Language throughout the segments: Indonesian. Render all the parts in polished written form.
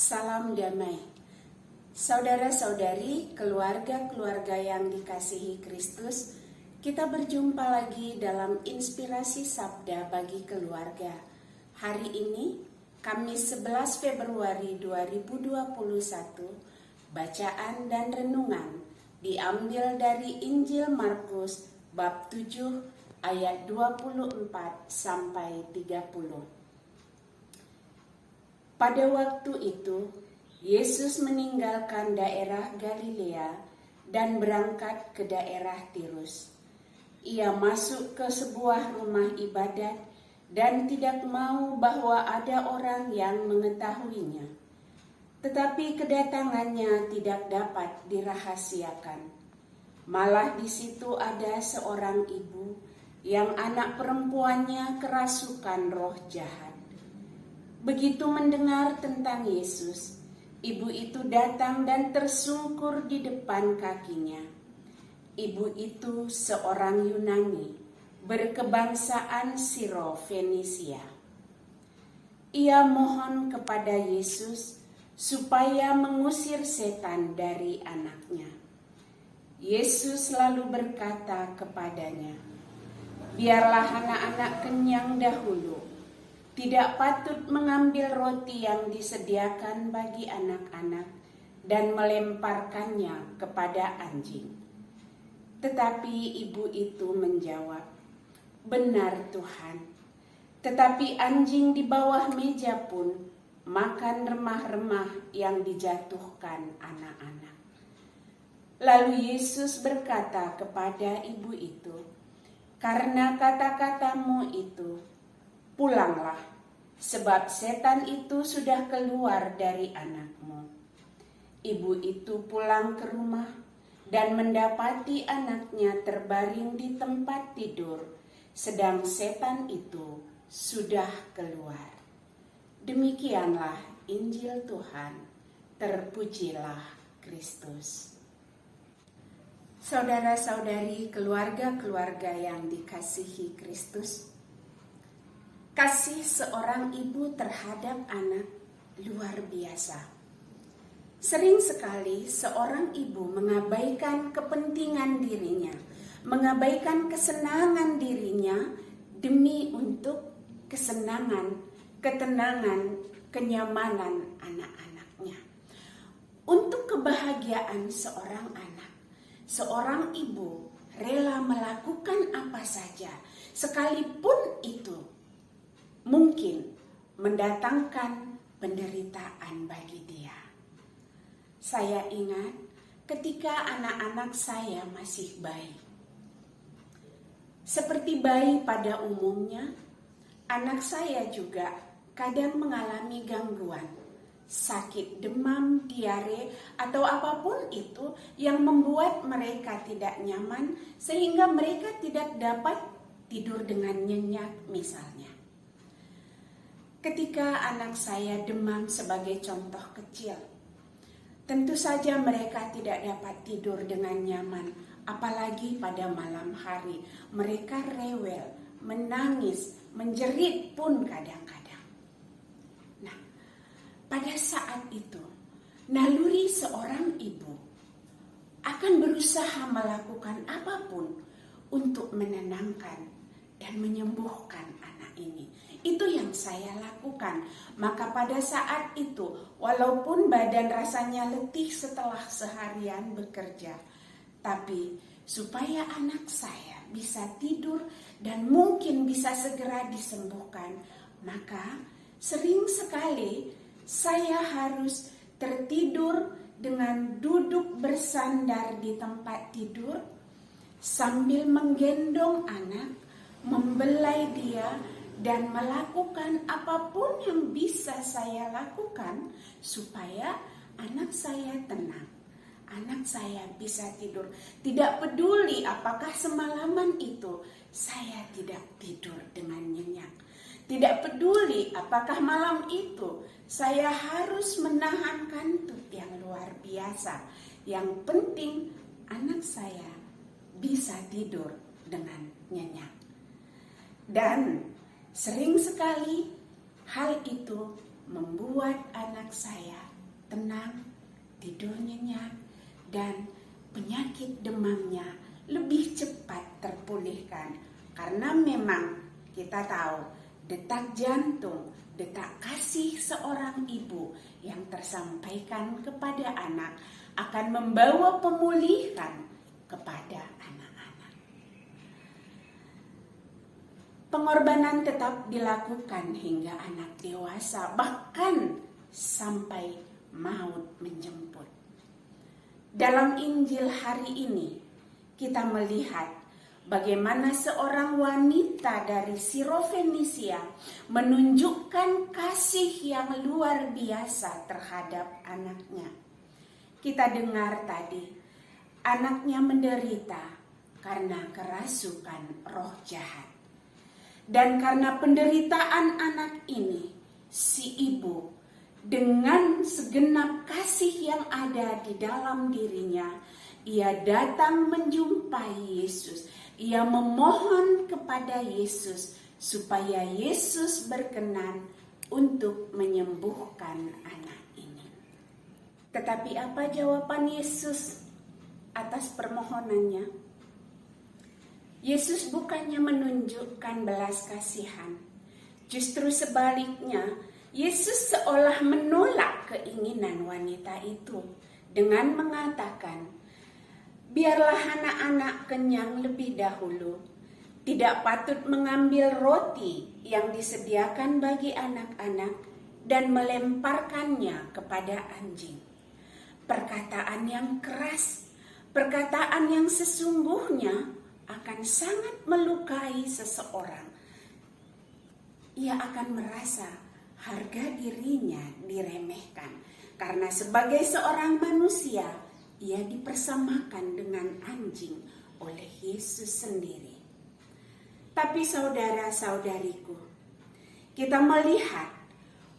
Salam damai. Saudara-saudari, keluarga-keluarga yang dikasihi Kristus, kita berjumpa lagi dalam inspirasi sabda bagi keluarga. Hari ini, Kamis 11 Februari 2021, bacaan dan renungan diambil dari Injil Markus bab 7 ayat 24 sampai 30. Pada waktu itu, Yesus meninggalkan daerah Galilea dan berangkat ke daerah Tirus. Ia masuk ke sebuah rumah ibadat dan tidak mau bahwa ada orang yang mengetahuinya. Tetapi kedatangannya tidak dapat dirahasiakan. Malah di situ ada seorang ibu yang anak perempuannya kerasukan roh jahat. Begitu mendengar tentang Yesus, ibu itu datang dan tersungkur di depan kakinya. Ibu itu seorang Yunani, berkebangsaan Siro-Fenisia. Ia mohon kepada Yesus supaya mengusir setan dari anaknya. Yesus lalu berkata kepadanya, "Biarlah anak-anak kenyang dahulu. Tidak patut mengambil roti yang disediakan bagi anak-anak dan melemparkannya kepada anjing." Tetapi ibu itu menjawab, "Benar Tuhan, tetapi anjing di bawah meja pun makan remah-remah yang dijatuhkan anak-anak." Lalu Yesus berkata kepada ibu itu, "Karena kata-katamu itu, pulanglah, sebab setan itu sudah keluar dari anakmu." Ibu itu pulang ke rumah dan mendapati anaknya terbaring di tempat tidur, sedang setan itu sudah keluar. Demikianlah Injil Tuhan, terpujilah Kristus. Saudara-saudari, keluarga-keluarga yang dikasihi Kristus, kasih seorang ibu terhadap anak luar biasa. Sering sekali seorang ibu mengabaikan kepentingan dirinya, mengabaikan kesenangan dirinya demi untuk kesenangan, ketenangan, kenyamanan anak-anaknya. Untuk kebahagiaan seorang anak, seorang ibu rela melakukan apa saja, sekalipun itu mungkin mendatangkan penderitaan bagi dia. Saya ingat ketika anak-anak saya masih bayi. Seperti bayi pada umumnya, anak saya juga kadang mengalami gangguan, sakit demam, diare, atau apapun itu yang membuat mereka tidak nyaman sehingga mereka tidak dapat tidur dengan nyenyak misalnya. Ketika anak saya demam sebagai contoh kecil, tentu saja mereka tidak dapat tidur dengan nyaman, apalagi pada malam hari. Mereka rewel, menangis, menjerit pun kadang-kadang. Nah, pada saat itu, naluri seorang ibu akan berusaha melakukan apapun untuk menenangkan dan menyembuhkan anak ini. Itu yang saya lakukan. Maka pada saat itu, walaupun badan rasanya letih setelah seharian bekerja, tapi supaya anak saya bisa tidur dan mungkin bisa segera disembuhkan, maka sering sekali saya harus tertidur dengan duduk bersandar di tempat tidur sambil menggendong anak, membelai dia, dan melakukan apapun yang bisa saya lakukan supaya anak saya tenang, anak saya bisa tidur. Tidak peduli apakah semalaman itu saya tidak tidur dengan nyenyak. Tidak peduli apakah malam itu saya harus menahan kantut yang luar biasa. Yang penting anak saya bisa tidur dengan nyenyak. Dan sering sekali hal itu membuat anak saya tenang, tidur nyenyak, dan penyakit demamnya lebih cepat terpulihkan. Karena memang kita tahu detak jantung, detak kasih seorang ibu yang tersampaikan kepada anak akan membawa pemulihan kepada anak-anak. Pengorbanan tetap dilakukan hingga anak dewasa, bahkan sampai maut menjemput. Dalam Injil hari ini, kita melihat bagaimana seorang wanita dari Sirofenisia menunjukkan kasih yang luar biasa terhadap anaknya. Kita dengar tadi, anaknya menderita karena kerasukan roh jahat. Dan karena penderitaan anak ini, si ibu dengan segenap kasih yang ada di dalam dirinya, ia datang menjumpai Yesus. Ia memohon kepada Yesus supaya Yesus berkenan untuk menyembuhkan anak ini. Tetapi apa jawaban Yesus atas permohonannya? Yesus bukannya menunjukkan belas kasihan. Justru sebaliknya, Yesus seolah menolak keinginan wanita itu dengan mengatakan, biarlah anak-anak kenyang lebih dahulu. Tidak patut mengambil roti yang disediakan bagi anak-anak dan melemparkannya kepada anjing. Perkataan yang keras, perkataan yang sesungguhnya akan sangat melukai seseorang. Ia akan merasa harga dirinya diremehkan karena sebagai seorang manusia ia dipersamakan dengan anjing oleh Yesus sendiri. Tapi saudara-saudariku, kita melihat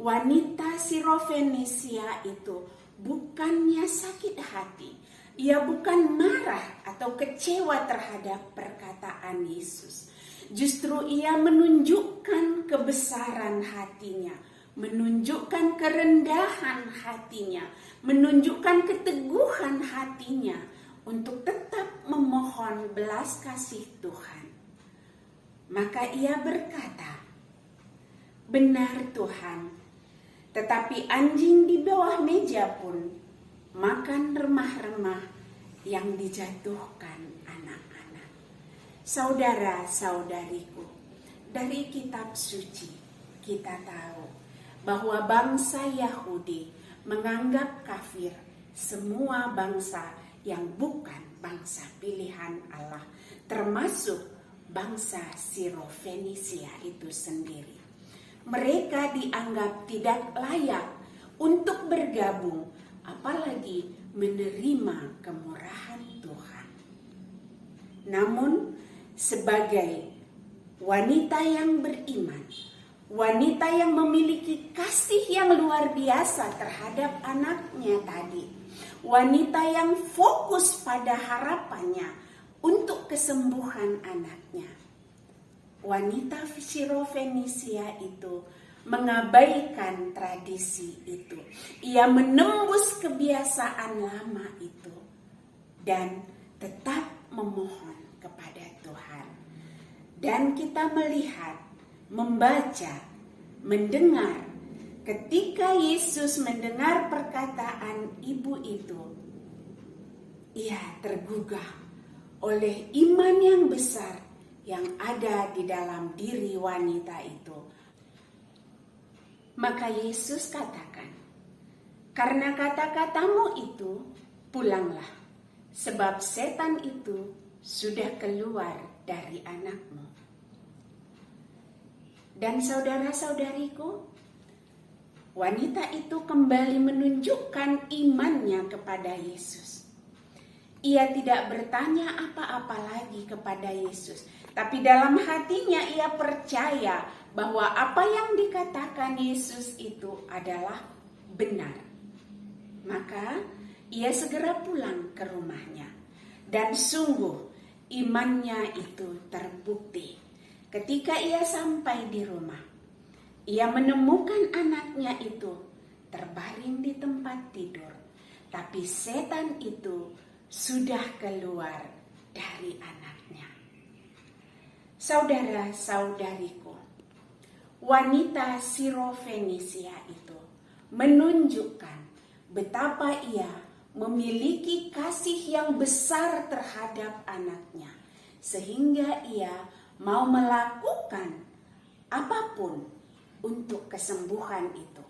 wanita Sirofenisia itu bukannya sakit hati. Ia bukan marah atau kecewa terhadap perkataan Yesus. Justru ia menunjukkan kebesaran hatinya, menunjukkan kerendahan hatinya, menunjukkan keteguhan hatinya untuk tetap memohon belas kasih Tuhan. Maka ia berkata, benar Tuhan, tetapi anjing di bawah meja pun makan remah-remah yang dijatuhkan anak-anak. Saudara-saudariku, dari kitab suci kita tahu bahwa bangsa Yahudi menganggap kafir semua bangsa yang bukan bangsa pilihan Allah, termasuk bangsa Sirofenisia itu sendiri. Mereka dianggap tidak layak untuk bergabung, apalagi menerima kemurahan Tuhan. Namun sebagai wanita yang beriman, wanita yang memiliki kasih yang luar biasa terhadap anaknya tadi, wanita yang fokus pada harapannya untuk kesembuhan anaknya, wanita Sirofenisia itu mengabaikan tradisi itu. Ia menembus kebiasaan lama itu dan tetap memohon kepada Tuhan. Dan kita melihat, membaca, mendengar, ketika Yesus mendengar perkataan ibu itu, ia tergugah oleh iman yang besar yang ada di dalam diri wanita itu. Maka Yesus katakan, karena kata-katamu itu, pulanglah, sebab setan itu sudah keluar dari anakmu. Dan saudara-saudariku, wanita itu kembali menunjukkan imannya kepada Yesus. Ia tidak bertanya apa-apa lagi kepada Yesus, tapi dalam hatinya ia percaya bahwa apa yang dikatakan Yesus itu adalah benar. Maka ia segera pulang ke rumahnya. Dan sungguh imannya itu terbukti. Ketika ia sampai di rumah, ia menemukan anaknya itu terbaring di tempat tidur, tapi setan itu sudah keluar dari anaknya. Saudara-saudariku, wanita Sirofenisia itu menunjukkan betapa ia memiliki kasih yang besar terhadap anaknya, sehingga ia mau melakukan apapun untuk kesembuhan itu.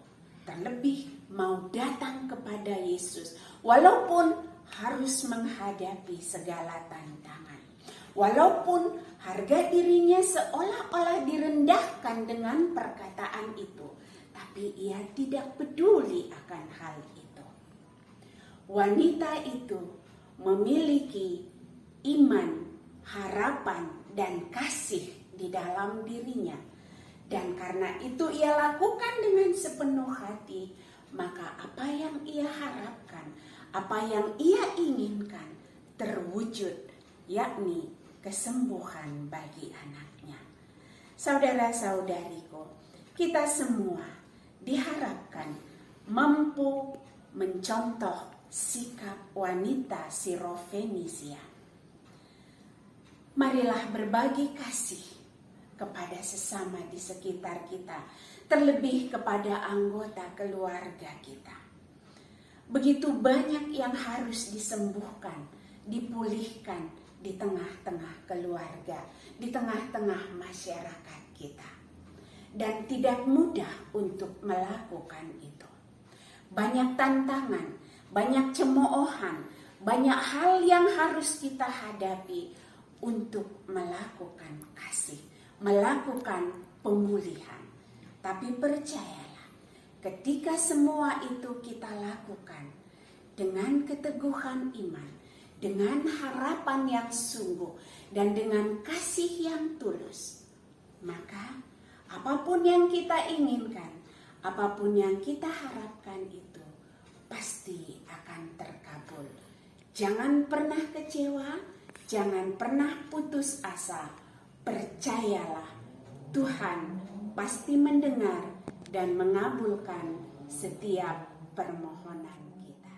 Terlebih mau datang kepada Yesus, walaupun harus menghadapi segala tantangan. Walaupun harga dirinya seolah-olah direndahkan dengan perkataan itu, tapi ia tidak peduli akan hal itu. Wanita itu memiliki iman, harapan, dan kasih di dalam dirinya. Dan karena itu ia lakukan dengan sepenuh hati, maka apa yang ia harapkan, apa yang ia inginkan terwujud, yakni kesembuhan bagi anaknya. Saudara-saudariku, kita semua diharapkan mampu mencontoh sikap wanita Sirofenisia. Marilah berbagi kasih kepada sesama di sekitar kita, terlebih kepada anggota keluarga kita. Begitu banyak yang harus disembuhkan, dipulihkan di tengah-tengah keluarga, di tengah-tengah masyarakat kita. Dan tidak mudah untuk melakukan itu. Banyak tantangan, banyak cemoohan, banyak hal yang harus kita hadapi untuk melakukan kasih, melakukan pemulihan. Tapi percayalah, ketika semua itu kita lakukan dengan keteguhan iman, dengan harapan yang sungguh, dan dengan kasih yang tulus, maka apapun yang kita inginkan, apapun yang kita harapkan itu pasti akan terkabul. Jangan pernah kecewa, jangan pernah putus asa. Percayalah, Tuhan pasti mendengar dan mengabulkan setiap permohonan kita.